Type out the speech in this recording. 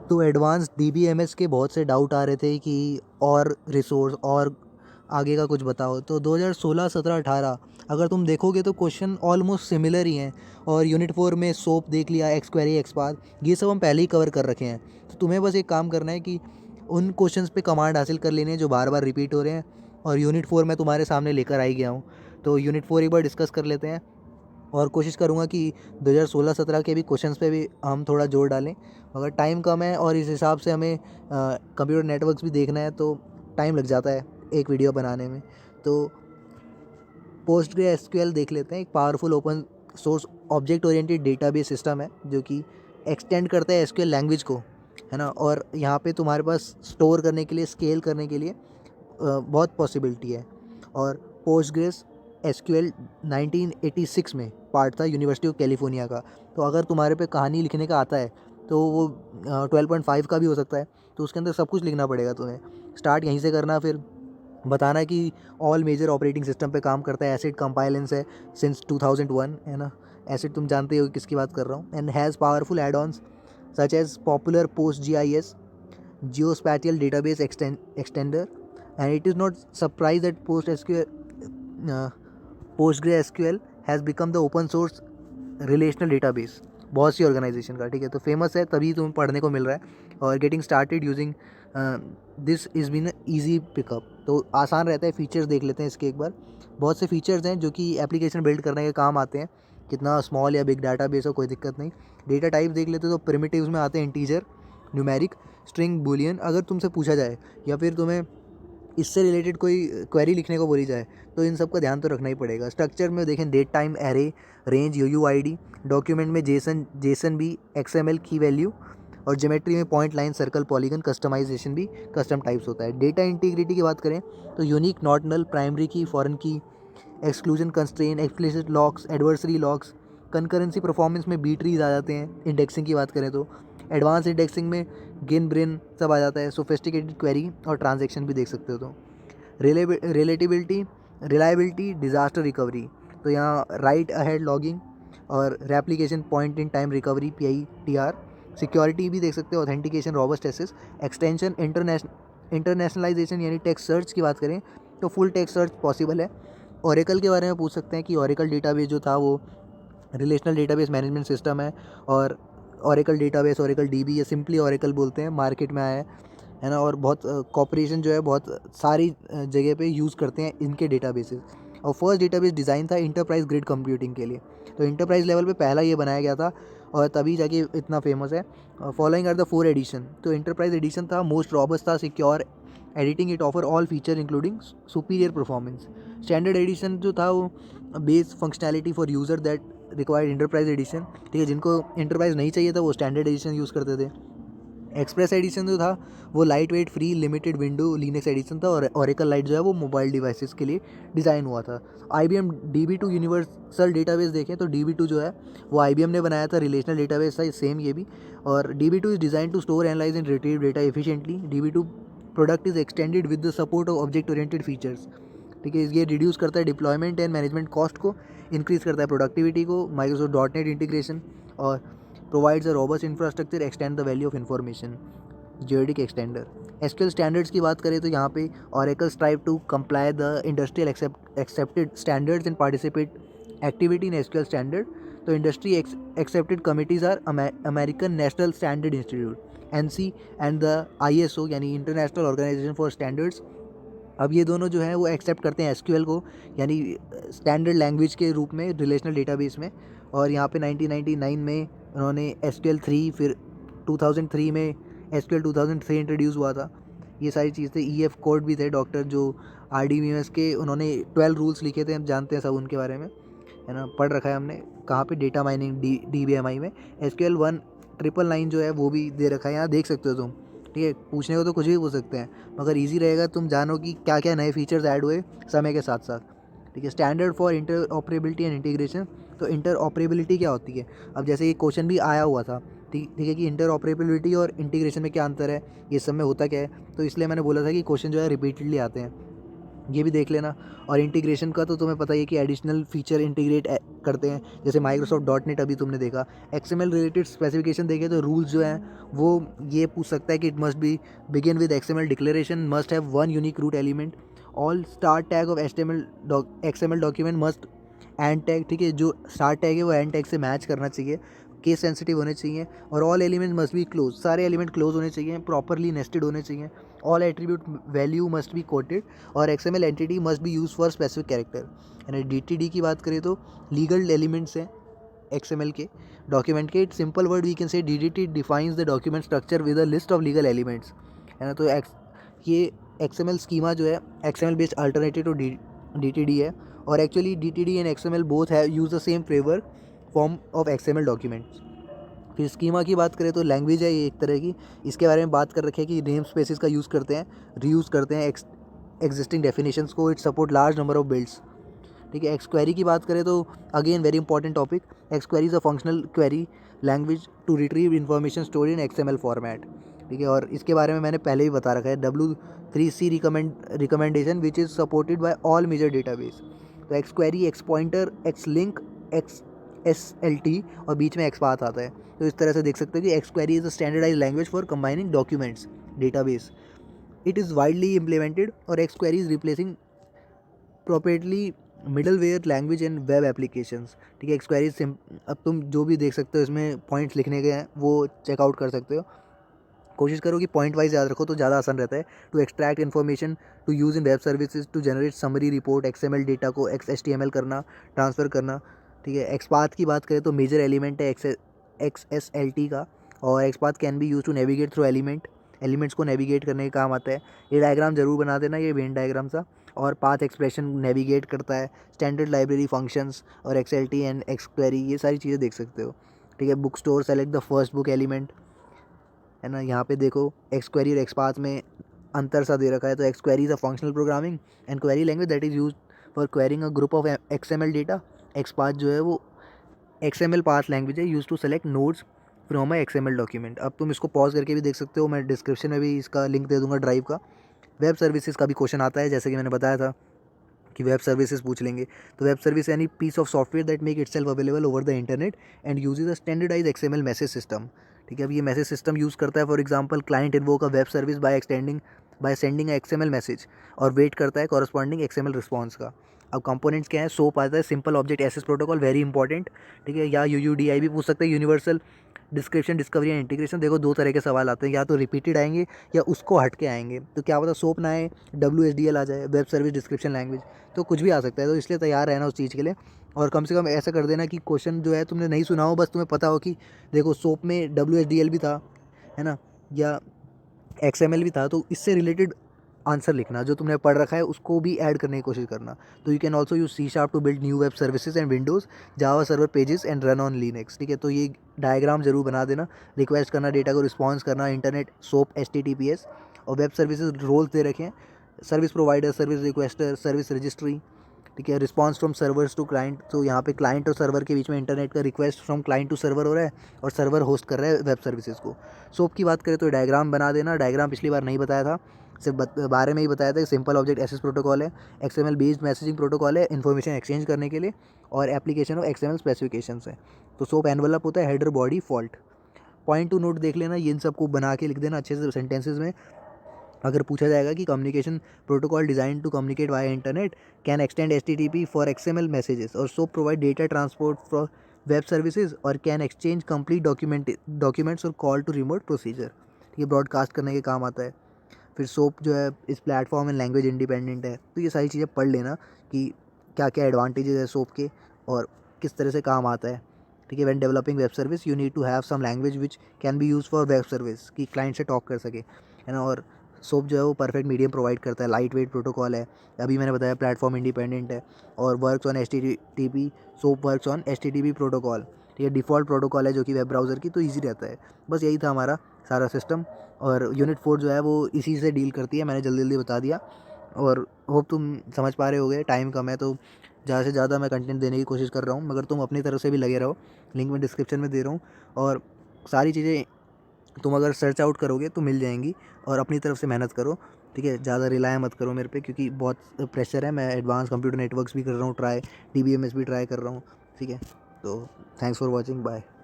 तो advance DBMS के बहुत से डाउट आ रहे थे कि और रिसोर्स और आगे का कुछ बताओ। तो 2016, 17, 18 अगर तुम देखोगे तो क्वेश्चन ऑलमोस्ट सिमिलर ही हैं। और यूनिट 4 में सोप देख लिया, एक्स क्वेरी, एक्सपाथ, ये सब हम पहले ही कवर कर रखे हैं। तो तुम्हें बस एक काम करना है कि उन क्वेश्चंस पे कमांड हासिल कर लेने हैं जो बार बार रिपीट हो रहे हैं। और यूनिट 4 मैं तुम्हारे सामने लेकर आई गया हूँ। तो यूनिट 4 एक बार डिस्कस कर लेते हैं। और कोशिश करूँगा कि 2016-17 के भी क्वेश्चंस पे भी हम थोड़ा जोर डालें। मगर टाइम कम है और इस हिसाब से हमें कंप्यूटर नेटवर्क्स भी देखना है, तो टाइम लग जाता है एक वीडियो बनाने में। तो PostgreSQL देख लेते हैं। एक powerful open source object oriented database system है जो कि एक्सटेंड करता है एसक्यूएल लैंग्वेज को, है ना। और यहाँ पे तुम्हारे पास स्टोर करने के लिए, स्केल करने के लिए बहुत पॉसिबिलिटी है। और पोस्टग्रेस एसक्यूएल 1986 में पार्ट था यूनिवर्सिटी ऑफ कैलिफोर्निया का। तो अगर तुम्हारे पे कहानी लिखने का आता है तो वो 12.5 का भी हो सकता है। तो उसके अंदर सब कुछ लिखना पड़ेगा तुम्हें। स्टार्ट यहीं से करना, फिर बताना कि ऑल मेजर ऑपरेटिंग सिस्टम पे काम करता है। एसिड कंपाइलेंस है सिंस 2001, है ना। एसिड तुम जानते हो किसकी बात कर रहा हूँ। And has powerful add ons such as popular post GIS geospatial database extender. And it is not surprise that PostgreSQL has become the open source relational database बहुत सी ऑर्गेनाइजेशन का, ठीक है। तो फेमस है तभी तुम्हें पढ़ने को मिल रहा है। और getting started using this is been easy pick up, तो आसान रहता है। फीचर्स देख लेते हैं इसके एक बार। बहुत से फीचर्स हैं जो कि एप्लीकेशन बिल्ड करने के काम आते हैं। कितना स्मॉल या बिग डाटाबेस हो कोई दिक्कत नहीं। डेटा टाइप देख लेते तो प्रिमिटिव्स में आते हैं इंटीजर, न्यूमेरिक, स्ट्रिंग, बूलियन। अगर तुमसे पूछा जाए या फिर तुम्हें इससे रिलेटेड कोई क्वेरी लिखने को बोली जाए तो इन सब का ध्यान तो रखना ही पड़ेगा। स्ट्रक्चर में देखें date time, array, range, UUID। Document में जेसन भी, XML की वैल्यू। और ज्योमेट्री में point, line, circle, polygon. Customisation भी कस्टम टाइप्स होता है। डेटा इंटीग्रिटी की बात करें तो unique, not null, primary key, foreign key, exclusion constraint, explicit locks, advisory locks. Concurrency performance में बी ट्रीज आ जाते हैं। इंडेक्सिंग की बात करें तो एडवांस इंडेक्सिंग में गिन, ब्रिन सब आ जाता है। सोफिस्टिकेटेड क्वेरी और ट्रांजैक्शन भी देख सकते हो। तो रिलायबिलिटी, डिज़ास्टर रिकवरी, तो यहाँ राइट अहेड लॉगिंग और replication, point in time recovery, PITR। Security भी देख सकते हो, authentication, robust access. Extension, internationalisation यानी टेक्स्ट सर्च की बात करें तो फुल टेक्स्ट सर्च पॉसिबल है। ओरेकल के बारे में पूछ सकते हैं कि ओरेकल डेटाबेस जो था वो रिलेशनल डेटाबेस मैनेजमेंट सिस्टम है। और ओरेकल डेटाबेस, ओरेकल DB या सिंपली ओरेकल बोलते हैं, मार्केट में आया है ना। और बहुत कॉपरेशन जो है बहुत सारी जगह पे यूज़ करते हैं इनके डेटाबेसेस। और फर्स्ट डेटाबेस डिज़ाइन था इंटरप्राइज ग्रिड कंप्यूटिंग के लिए। तो इंटरप्राइज लेवल पे पहला ये बनाया गया था और तभी जाके इतना फेमस है। Following are the 4 edition. तो इंटरप्राइज एडिशन था, मोस्ट रॉबस्ट था, secure editing, it offer all feature including superior performance. Standard edition जो था वो base functionality for user that required enterprise edition, ठीक है। जिनको इंटरप्राइज नहीं चाहिए था वो स्टैंडर्ड एडिशन यूज़ करते थे। एक्सप्रेस एडिशन जो था वो light weight, free, limited window Linux edition था। और ओरेकल लाइट जो है वो मोबाइल डिवाइसेस के लिए डिज़ाइन हुआ था। IBM DB2 यूनिवर्सल डेटाबेस देखें तो DB2 जो है वो IBM ने बनाया था, रिलेशनल डेटाबेस था सेम ये भी। और DB2 is design to store, analyse and retrieve data efficiently. DB2 product is extended with the support of object oriented features, ठीक है। ये रिड्यूस करता है डिप्लॉयमेंट एंड मैनेजमेंट कॉस्ट को, इंक्रीज़ करता है प्रोडक्टिविटी को, माइक्रोसॉफ्ट .NET इंटीग्रेशन। और provides a robust infrastructure, extend the value of information, JDK extender. SQL standards की बात करें तो यहाँ पे Oracle strive to comply the industrial accepted standards and participate activity in SQL standard. तो industry accepted committees are American National Standard Institute, NC, and the ISO यानी International Organization for Standards. अब ये दोनों जो है वो एक्सेप्ट करते हैं SQL को, यानी स्टैंडर्ड लैंग्वेज के रूप में रिलेशनल डेटाबेस में। और यहाँ पे 1999 में उन्होंने SQL 3, फिर 2003 में SQL 2003 इंट्रोड्यूस हुआ था। ये सारी चीज़ थे। EF कोड भी थे, डॉक्टर जो RDBMS के, उन्होंने 12 रूल्स लिखे थे, हम जानते हैं सब उनके बारे में, है ना, पढ़ रखा है हमने। कहाँ पे, डेटा माइनिंग, DBMI में। SQL 1999 जो है वो भी दे रखा है, यहाँ देख सकते हो तुम, ठीक है। पूछने को तो कुछ भी पूछ सकते हैं मगर इजी रहेगा तुम जानो कि क्या क्या नए फीचर्स ऐड हुए समय के साथ साथ, ठीक है। Standard for interoperability and integration. तो इंटरऑपरेबिलिटी क्या होती है, अब जैसे ये क्वेश्चन भी आया हुआ था, ठीक है, कि इंटरऑपरेबिलिटी और इंटीग्रेशन में क्या अंतर है, ये सब में होता क्या है। तो इसलिए मैंने बोला था कि क्वेश्चन जो है रिपीटेडली आते हैं। ये भी देख लेना। और इंटीग्रेशन का तो तुम्हें पता ही है कि एडिशनल फीचर इंटीग्रेट करते हैं, जैसे माइक्रोसॉफ्ट डॉट नेट अभी तुमने देखा। एक्सएमएल रिलेटेड स्पेसिफिकेशन देखे तो रूल्स जो हैं वो ये पूछ सकता है कि it must be begin with XML declaration, must have one unique root element, all start tag of XML document must end tag, ठीक है, जो स्टार्ट टैग है वो एंड टैग से मैच करना चाहिए, केस सेंसिटिव होने चाहिए, और all element must be close, सारे एलिमेंट क्लोज होने चाहिए, प्रॉपरली नेस्टेड होने चाहिए, all attribute value must be quoted, और XML entity must be use for specific character. यानी डीटीडी की बात करें तो लीगल एलिमेंट्स हैं एक्सएमएल के डॉक्यूमेंट के। It simple word we can say DDT defines the document structure with a list of legal elements, है ना। तो ये एक्सएमएल स्कीमा जो है XML based alternative to DTD है, और actually DTD and XML both have use the same framework form of XML documents. फिर schema की बात करें तो लैंग्वेज है ये एक तरह की, इसके बारे में बात कर रखे हैं कि नेम स्पेसिस का यूज़ करते हैं, रीयूज़ करते हैं एग्जिस्टिंग डेफिनेशंस को, it support large number of builds, ठीक है। एक्सक्वेरी की बात करें तो again very important topic, XQuery is a functional query language to retrieve information store in XML format, ठीक है। और इसके बारे में मैंने पहले ही बता रखा है, W3C recommendation which is supported by all major database. तो XQuery, XPointer, XLink, X SLT और बीच में एक्सपाथ आता है। तो इस तरह से देख सकते हो कि XQuery is a standardize language for combining documents database, it is widely implemented, और XQuery is replacing properly middleware language and web applications, ठीक है। एक्सक्वेरी अब तुम जो भी देख सकते हो इसमें पॉइंट्स लिखने के हैं वो चेकआउट कर सकते हो, कोशिश करो कि पॉइंट वाइज याद रखो तो ज़्यादा आसान रहता है। To extract information to use in web services, to generate summary report, XML data को XHTML करना, ट्रांसफ़र करना, ठीक है। एक्सपाथ की बात करें तो मेजर एलिमेंट है XSLT का, और XPath can be use to navigate through elements को नेविगेट करने के काम आता है। ये डायग्राम जरूर बना देना, ये वेन डायग्राम सा, और पाथ एक्सप्रेशन नेविगेट करता है, स्टैंडर्ड लाइब्रेरी फंक्शंस और XLT एंड एक्सक्वेरी, ये सारी चीज़ें देख सकते हो, ठीक है। Book store, select the first book element, है ना। यहाँ पे देखो एक्सक्वेरी और एक्सपाथ में अंतर सा दे रखा है। तो XQuery is a functional programming and query language that is use for querying a group of XML data. XPath जो है वो XML पाथ लैंग्वेज है use to select nodes from a XML document. अब तुम इसको पॉज करके भी देख सकते हो, मैं डिस्क्रिप्शन में भी इसका लिंक दे दूंगा ड्राइव का। वेब सर्विसेज का भी क्वेश्चन आता है, जैसे कि मैंने बताया था कि वेब सर्विसेज पूछ लेंगे। तो web service any piece of software that make itself available over the internet and uses a standardise XML message system, ठीक है। अब ये मैसेज सिस्टम यूज़ करता है, for example client invoke a web service by sending XML message, और wait करता है corresponding XML response का। अब कंपोनेंट्स क्या है, सोप आता है, simple object access protocol, very important, ठीक है। या UUDI भी पूछ सकते हैं, universal description discovery and integration. देखो दो तरह के सवाल आते हैं, या तो रिपीटेड आएंगे या उसको हट के आएंगे। तो क्या पता सोप ना आए, WSDL आ जाए, वेब सर्विस डिस्क्रिप्शन लैंग्वेज, तो कुछ भी आ सकता है। तो इसलिए तैयार रहना उस चीज़ के लिए, और कम से कम ऐसा कर देना कि क्वेश्चन जो है तुमने नहीं सुना हो, बस तुम्हें पता हो कि देखो सोप में WSDL भी था, है ना, या XML भी था, तो इससे रिलेटेड आंसर लिखना, जो तुमने पढ़ रखा है उसको भी ऐड करने की कोशिश करना। तो you can also use C# to build new web services and windows, Java server pages and run on Linux, ठीक है। तो ये डायग्राम जरूर बना देना। रिक्वेस्ट करना, डेटा को रिस्पॉन्स करना, इंटरनेट सोप HTTPS, और वेब सर्विसेज रोल्स दे रखे हैं, service provider, service requester, service registry, ठीक है। Response from servers to client, तो यहाँ पे क्लाइंट और सर्वर के बीच में इंटरनेट का request from client to server हो रहा है, और सर्वर होस्ट कर रहा है वेब सर्विसेज को। सोप की बात करें तो डायग्राम बना देना, डायग्राम पिछली बार नहीं बताया था, सिर्फ बारे में ही बताया था। सिंपल ऑब्जेक्ट एक्सेस प्रोटोकॉल है, XML बेस्ड मैसेजिंग प्रोटोकॉल है इन्फॉर्मेशन एक्सचेंज करने के लिए, और एप्लीकेशन ऑफ XML स्पेसिफिकेशंस है। तो सोप एनवलप होता है, header, body, fault. Point two note देख लेना, ये इन सबको बना के लिख देना अच्छे से सेंटेंसेज में। अगर पूछा जाएगा कि communication protocol design to communicate via internet can extend HTTP for XML messages, और SOAP provide data transport for web services, और कैन एक्सचेंज कंप्लीट डॉक्यूमेंट्स और कॉल टू रिमोट प्रोसीजर, ये ब्रॉडकास्ट करने के काम आता है। फिर सोप जो है इस प्लेटफॉर्म एंड लैंग्वेज इंडिपेंडेंट है। तो ये सारी चीज़ें पढ़ लेना कि क्या क्या एडवांटेजेस है सोप के, और किस तरह से काम आता है, ठीक है। When developing web service you need to have some language which can be use for web service, कि क्लाइंट से टॉक कर सके, है ना। और सोप जो है वो परफेक्ट मीडियम प्रोवाइड करता है, लाइट वेट प्रोटोकॉल है, अभी मैंने बताया प्लेटफॉर्म इंडिपेंडेंट है, और works on HTTP, soap works on HTTP protocol, ठीक है। डिफ़ॉल्ट प्रोटोकॉल है जो कि वेब ब्राउज़र की, तो ईजी रहता है। बस यही था हमारा सारा सिस्टम, और यूनिट 4 जो है वो इसी से डील करती है, मैंने जल्दी जल्दी बता दिया, और होप तुम समझ पा रहे होगे। टाइम कम है तो ज़्यादा से ज़्यादा मैं कंटेंट देने की कोशिश कर रहा हूँ, मगर तुम अपनी तरफ से भी लगे रहो, लिंक मैं डिस्क्रिप्शन में दे रहा हूँ, और सारी चीज़ें तुम अगर सर्च आउट करोगे तो मिल जाएंगी, और अपनी तरफ से मेहनत करो, ठीक है। ठीक है, ज़्यादा रिलाय मत करो मेरे पे, क्योंकि बहुत प्रेशर है। मैं एडवांस कंप्यूटर नेटवर्क्स भी कर रहा हूँ ट्राई, DBMS भी ट्राई कर रहा हूँ, ठीक है। तो थैंक्स फॉर वॉचिंग, बाय।